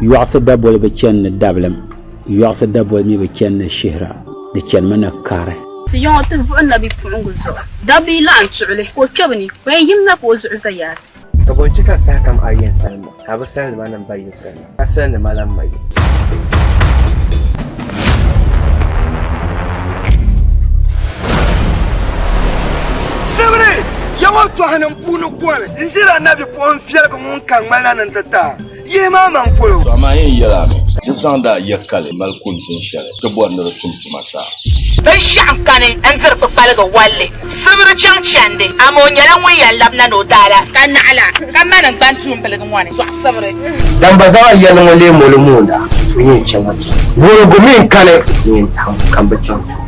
Yogsi daboli bi chɛni ni dabilim yogsi daboli mi bi chɛni ni shihira di chɛnimi ni kari ti yɔŋɔ ti vuhina bipuɣingu zuɣu dabba yi laɣim tuɣili ka o kpɛbi ni ka yɛn yimna ka o zuɣu za yaati ka bonci ka saha kam a yin salima ka bi salima nim ba yin salima ka salima lan ma yi sabri yawan tɔhanin puuni gɔli n ʒira nabi puɣin fiɛligi ŋun ka ŋmalina nin ti taa yihi maa man polo ama yin yɛla mi ti zaŋda yɛkali mali kuntin shɛli ti bɔri ni di tum tuma taa binshaɣu kani n diri kpukpaligi walli sibiri chaŋ chɛndi ama o nyɛla ŋun yɛn labina ni o daala ka naɣala ka mani gbantuun piligi ŋɔni zɔɣu sibiri dan ba zaŋ yɛli ŋɔ lee moli moonda n yɛn chɛŋ ma chɛŋ vurugu min kani n yɛn tam kan bi chɛŋ